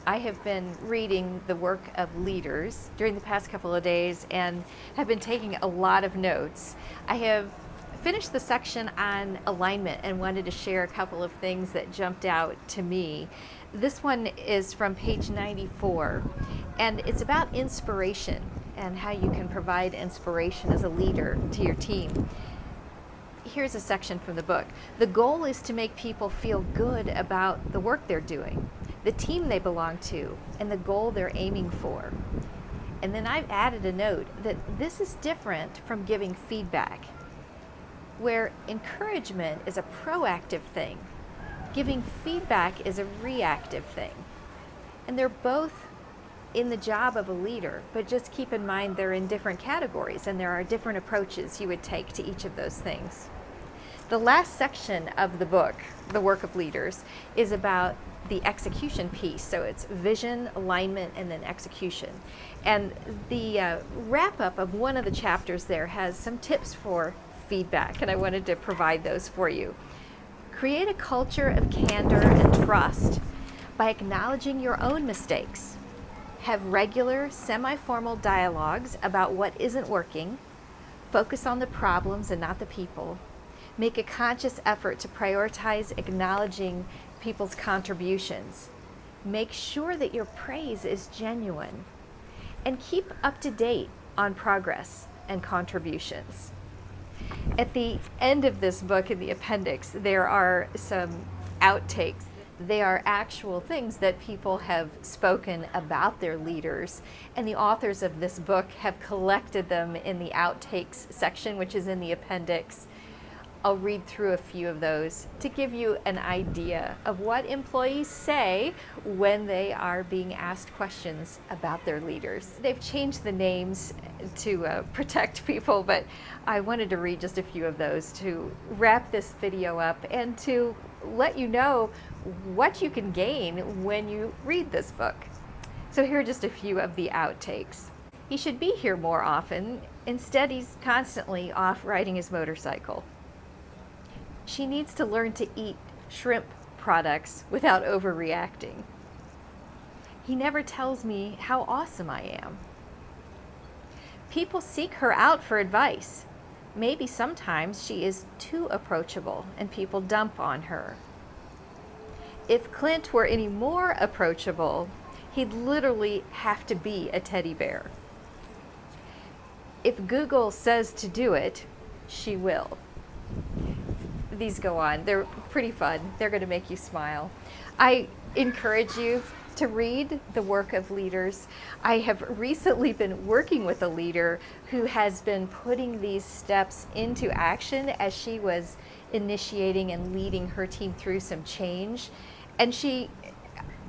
I have been reading the work of leaders during the past couple of days and have been taking a lot of notes. I have finished the section on alignment and wanted to share a couple of things that jumped out to me. This one is from page 94, and it's about inspiration and how you can provide inspiration as a leader to your team. Here's a section from the book. The goal is to make people feel good about the work they're doing, the team they belong to, and the goal they're aiming for. And then I've added a note that this is different from giving feedback, where encouragement is a proactive thing. Giving feedback is a reactive thing. And they're both in the job of a leader, but just keep in mind they're in different categories and there are different approaches you would take to each of those things. The last section of the book, The Work of Leaders, is about the execution piece. So it's vision, alignment, and then execution. And the wrap-up of one of the chapters there has some tips for feedback, and I wanted to provide those for you. Create a culture of candor and trust by acknowledging your own mistakes. Have regular, semi-formal dialogues about what isn't working. Focus on the problems and not the people. Make a conscious effort to prioritize acknowledging people's contributions. Make sure that your praise is genuine. And keep up to date on progress and contributions. At the end of this book, in the appendix, there are some outtakes. They are actual things that people have spoken about their leaders, and the authors of this book have collected them in the outtakes section, which is in the appendix. I'll read through a few of those to give you an idea of what employees say when they are being asked questions about their leaders. They've changed the names to protect people, but I wanted to read just a few of those to wrap this video up and to let you know what you can gain when you read this book. So here are just a few of the outtakes. He should be here more often. Instead, he's constantly off riding his motorcycle. She needs to learn to eat shrimp products without overreacting. He never tells me how awesome I am. People seek her out for advice. Maybe sometimes she is too approachable and people dump on her. If Clint were any more approachable, he'd literally have to be a teddy bear. If Google says to do it, she will. These go on. They're pretty fun. They're going to make you smile. I encourage you to read The Work of Leaders. I have recently been working with a leader who has been putting these steps into action as she was initiating and leading her team through some change. And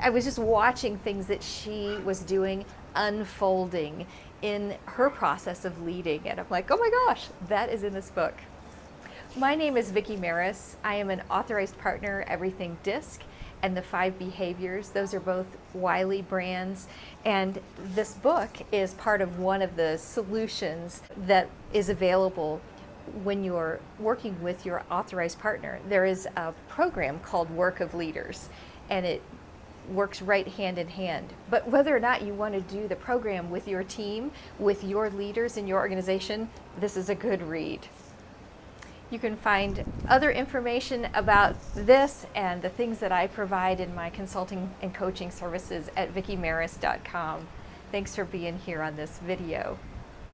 I was just watching things that she was doing unfolding in her process of leading. And I'm like, oh my gosh, that is in this book. My name is Vicki Maris. I am an authorized partner, Everything DiSC, and the 5 Behaviors. Those are both Wiley brands. And this book is part of one of the solutions that is available when you're working with your authorized partner. There is a program called Work of Leaders, and it works right hand in hand. But whether or not you want to do the program with your team, with your leaders in your organization, this is a good read. You can find other information about this and the things that I provide in my consulting and coaching services at vickimaris.com. Thanks for being here on this video.